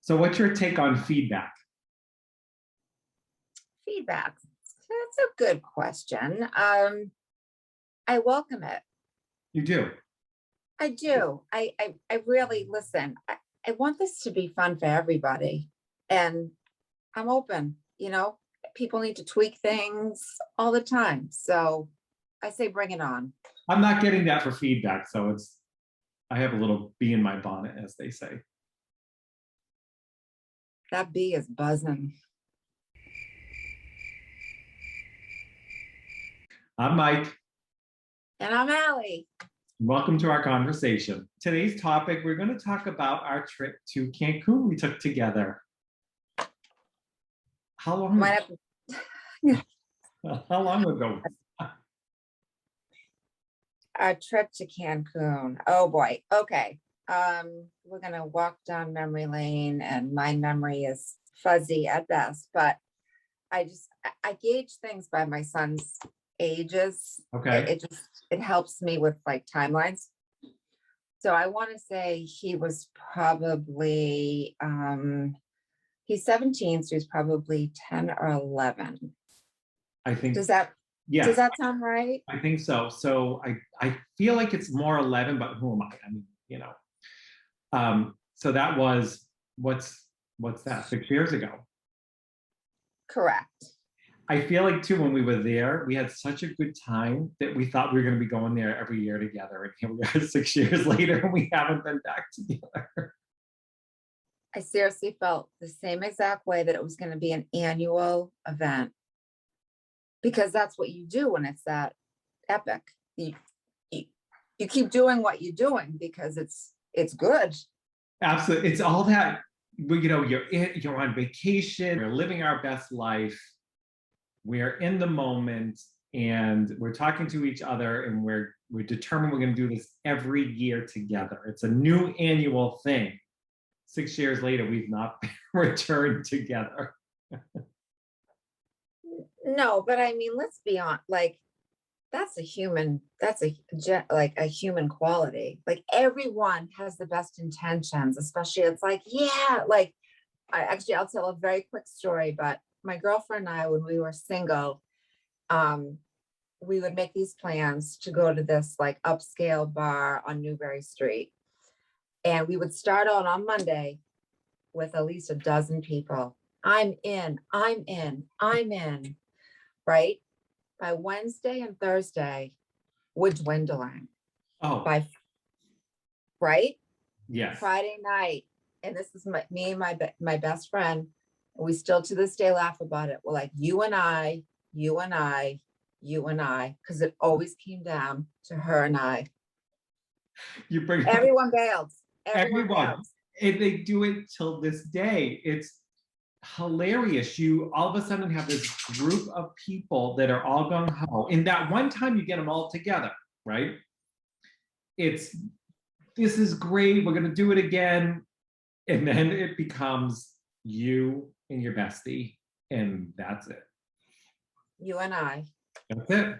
So what's your take on feedback? Feedback. That's a good question. I welcome it. You do? I do. I really listen. I want this to be fun for everybody, and I'm open. People need to tweak things all the time, so I say bring it on. I'm not getting that for feedback, so I have a little bee in my bonnet, as they say. That bee is buzzing. I'm Mike. And I'm Allie. Welcome to our conversation. Today's topic, we're going to talk about our trip to Cancun we took together. How long? How long ago? Our trip to Cancun. Oh boy. Okay. We're gonna walk down memory lane, and my memory is fuzzy at best, but I gauge things by my son's ages. Okay. It helps me with like timelines. So I want to say he was probably he's 17, so he's probably 10 or 11. I think. Does that sound right? I think so. So I feel like it's more 11, but who am I? I mean, so that was what's that? 6 years ago. Correct. I feel like too, when we were there, we had such a good time that we thought we were going to be going there every year together. And here we are 6 years later, and we haven't been back together. I seriously felt the same exact way, that it was going to be an annual event, because that's what you do when it's that epic. You keep doing what you're doing because it's good. Absolutely. It's all that, you're on vacation, we're living our best life. We're in the moment, and we're talking to each other, and we're determined we're going to do this every year together. It's a new annual thing. 6 years later, we've not returned together. No, but I mean, let's be honest, like, that's a human quality. Like, everyone has the best intentions, especially it's like, yeah, like, I'll tell a very quick story, but my girlfriend and I, when we were single, we would make these plans to go to this like upscale bar on Newbury Street. And we would start out on Monday with at least a dozen people. I'm in, right? By Wednesday and Thursday, we're dwindling. Oh. Right? Yes. Friday night, and this is me and my best friend, and we still to this day laugh about it. We're like, you and I, because it always came down to her and I. You bring everyone bailed. Everyone. And they do it till this day. It's hilarious. You all of a sudden have this group of people that are all gung ho. And that one time you get them all together, right? This is great. We're going to do it again. And then it becomes you and your bestie. And that's it. You and I. That's it.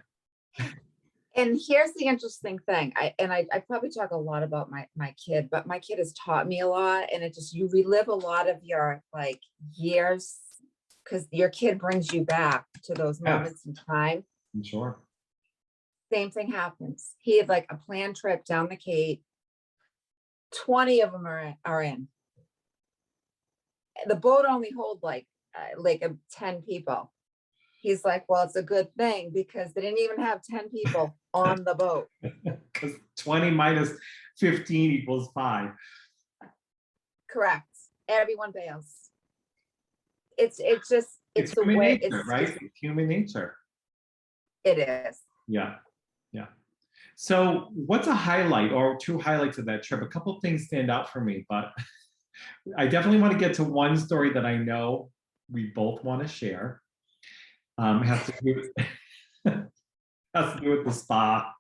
And here's the interesting thing. I probably talk a lot about my kid, but my kid has taught me a lot, and you relive a lot of your like years, because your kid brings you back to those moments in time. I'm sure. Same thing happens. He had like a planned trip down the Cape. 20 of them are in. The boat only holds like 10 people. He's like, well, it's a good thing because they didn't even have 10 people on the boat. Because 20 minus 15 equals 5. Correct. Everyone bails. It's the way nature, it's right? It's human nature. It is. Yeah. Yeah. So what's a highlight or two highlights of that trip? A couple of things stand out for me, but I definitely want to get to one story that I know we both want to share. Has to do with the spa.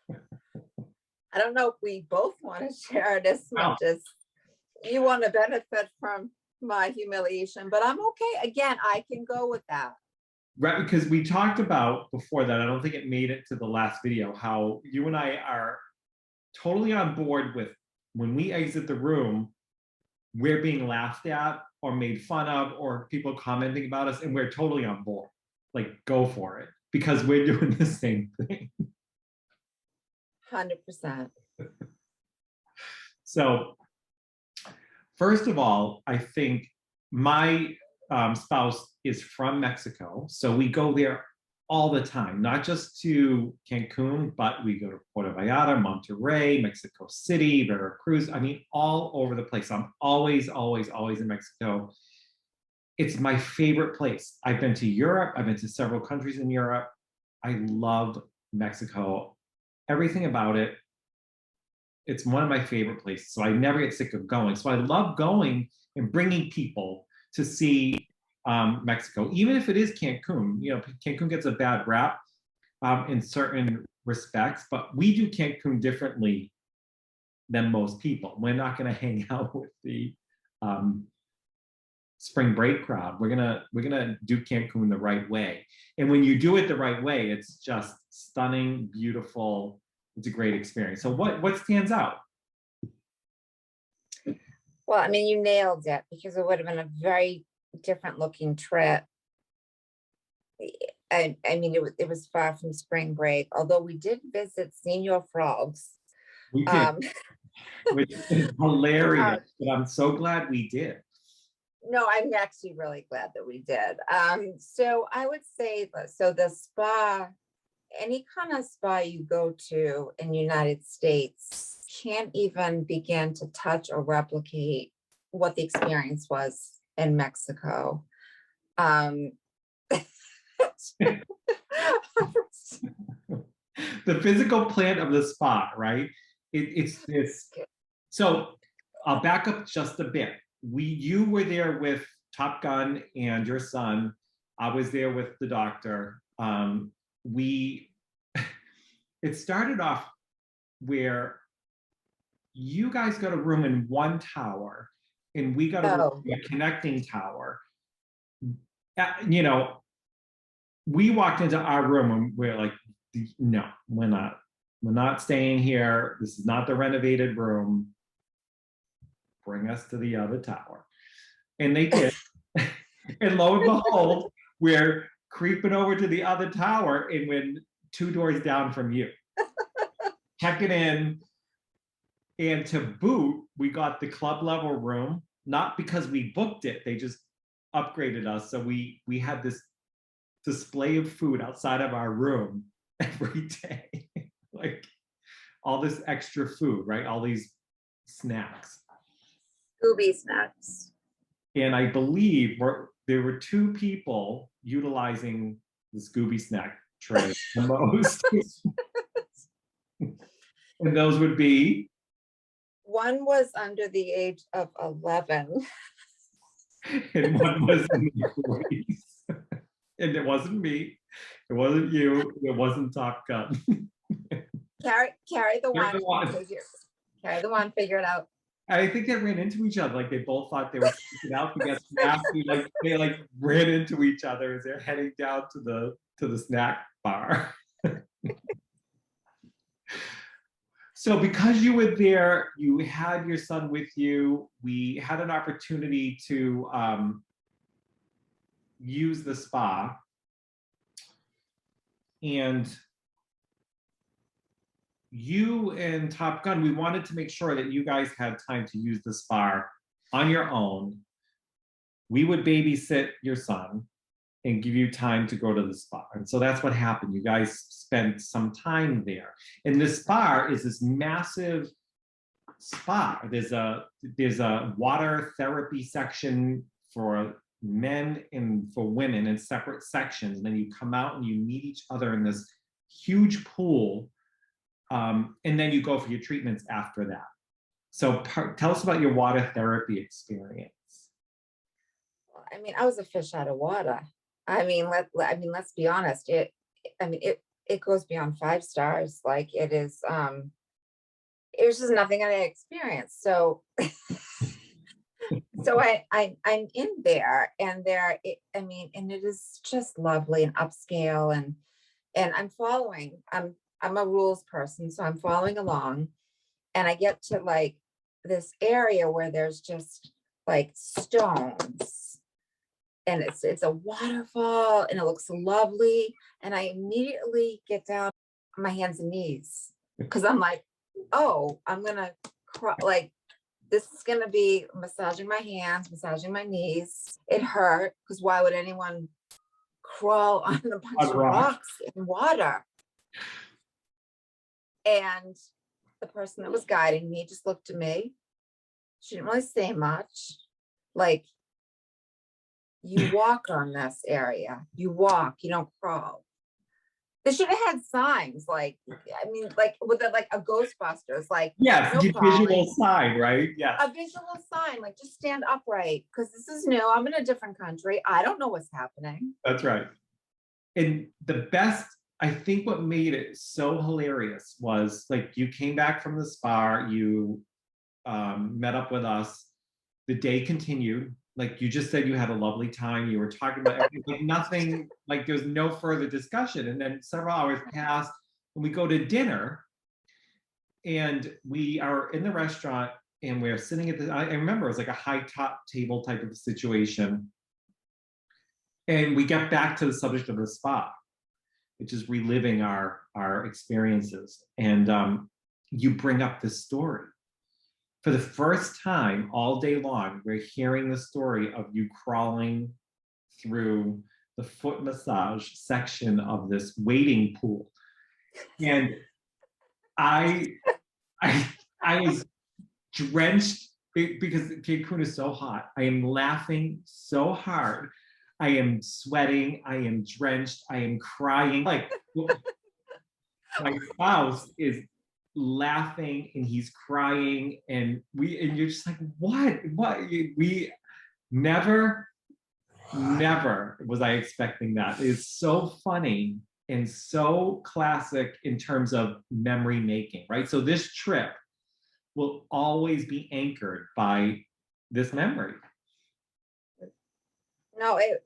I don't know if we both want to share it as much as you want to benefit from my humiliation, but I'm okay. Again, I can go with that. Right, because we talked about before that, I don't think it made it to the last video, how you and I are totally on board with when we exit the room, we're being laughed at or made fun of or people commenting about us, and we're totally on board. Like, go for it, because we're doing the same thing. 100%. So first of all, I think my spouse is from Mexico, so we go there all the time, not just to Cancun, but we go to Puerto Vallarta, Monterrey, Mexico City, Veracruz. I mean, all over the place. I'm always, always, always in Mexico. It's my favorite place. I've been to Europe. I've been to several countries in Europe. I love Mexico. Everything about it. It's one of my favorite places. So I never get sick of going. So I love going and bringing people to see Mexico, even if it is Cancun. You know, Cancun gets a bad rap in certain respects, but we do Cancun differently than most people. We're not going to hang out with the spring break crowd. We're gonna do Cancun the right way. And when you do it the right way, it's just stunning, beautiful. It's a great experience. So what stands out? Well, I mean, you nailed it, because it would have been a very different looking trip. I mean, it was far from spring break, although we did visit Senior Frogs. We did, which is hilarious, but I'm so glad we did. No, I'm actually really glad that we did. So I would say, so the spa, any kind of spa you go to in the United States can't even begin to touch or replicate what the experience was in Mexico. The physical plan of the spa, right? It's this. So I'll back up just a bit. You were there with Top Gun and your son. I was there with the doctor. It started off where you guys got a room in one tower, and we got a room in a connecting tower. You know, we walked into our room and we're like, no, we're not staying here. This is not the renovated room. Bring us to the other tower. And they did. And lo and behold, we're creeping over to the other tower, and we're 2 doors down from you. Check it in. And to boot, we got the club level room, not because we booked it, they just upgraded us. So we had this display of food outside of our room every day. Like all this extra food, right? All these snacks. Scooby snacks. And I believe there were 2 people utilizing the Scooby snack tray the most. And those would be? One was under the age of 11. And one was in the 40s. And it wasn't me. It wasn't you. It wasn't Top Gun. Carry the one. Carry the one, figure it out. I think they ran into each other. Like they both thought they were taking out to get snacks. They ran into each other as they're heading down to the snack bar. So because you were there, you had your son with you, we had an opportunity to use the spa. And you and Top Gun, we wanted to make sure that you guys had time to use the spa on your own. We would babysit your son and give you time to go to the spa. And so that's what happened. You guys spent some time there. And the spa is this massive spa. There's a water therapy section for men and for women in separate sections. And then you come out and you meet each other in this huge pool. And then you go for your treatments after that. So tell us about your water therapy experience. I mean, I was a fish out of water. I mean, let's be honest. It goes beyond 5 stars. Like it is, it was just nothing I experienced. So, so I'm in there, and and it is just lovely and upscale, and I'm following. I'm a rules person, so I'm following along, and I get to like this area where there's just like stones. And it's a waterfall and it looks lovely. And I immediately get down on my hands and knees because I'm like, oh, I'm gonna cry. Like, this is gonna be massaging my hands, massaging my knees. It hurt because why would anyone crawl on a bunch On of rock. rocks in water? And the person that was guiding me just looked at me. She didn't really say much. Like, you walk on this area. You walk, you don't crawl. They should have had signs, like, I mean, like with like a Ghostbusters, like, Yes, no the crawling. visual sign, right? Yes. A visual sign, like just stand upright, because this is new. I'm in a different country. I don't know what's happening. That's right. And the best, I think what made it so hilarious was like you came back from the spa, you met up with us, the day continued. Like you just said, you had a lovely time. You were talking about everything, like nothing, like there's no further discussion. And then several hours passed and we go to dinner and we are in the restaurant and we're sitting at the, I remember it was like a high top table type of situation. And we get back to the subject of the spa, which is reliving our experiences. And you bring up this story. For the first time all day long, we're hearing the story of you crawling through the foot massage section of this wading pool. And I was drenched because Cancun is so hot. I am laughing so hard. I am sweating. I am drenched. I am crying. Like my spouse is laughing and he's crying and you're just like, what we never was I expecting that. It's so funny and so classic in terms of memory making, right? So this trip will always be anchored by this memory. No, it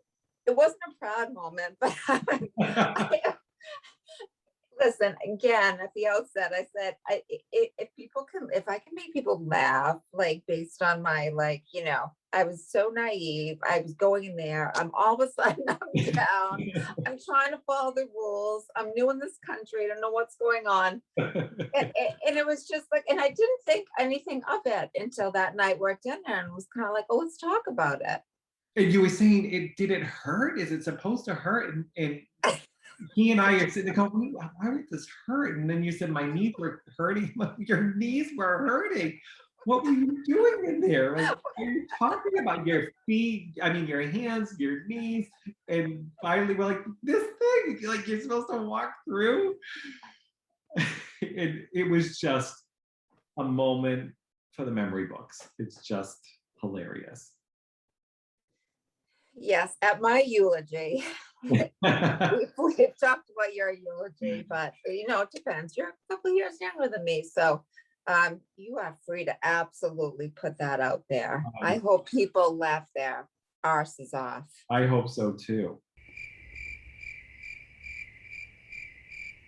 wasn't a proud moment, but listen, again, at the outset, I said, if I can make people laugh, like based on my, like, I was so naive. I was going in there. I'm all of a sudden I'm down. I'm trying to follow the rules. I'm new in this country. I don't know what's going on. And it was just like, and I didn't think anything of it until that night we're at dinner and was kind of like, oh, let's talk about it. And you were saying, did it hurt? Is it supposed to hurt? And he and I are sitting there going, why would this hurt? And then you said, my knees were hurting. Your knees were hurting. What were you doing in there? Like, what are you talking about? Your feet, I mean, your hands, your knees. And finally, we're like, this thing, like you're supposed to walk through. It was just a moment for the memory books. It's just hilarious. Yes, at my eulogy. We've talked about your eulogy, but it depends. You're a couple years younger than me, so you are free to absolutely put that out there. I hope people laugh their arses off. I hope so too.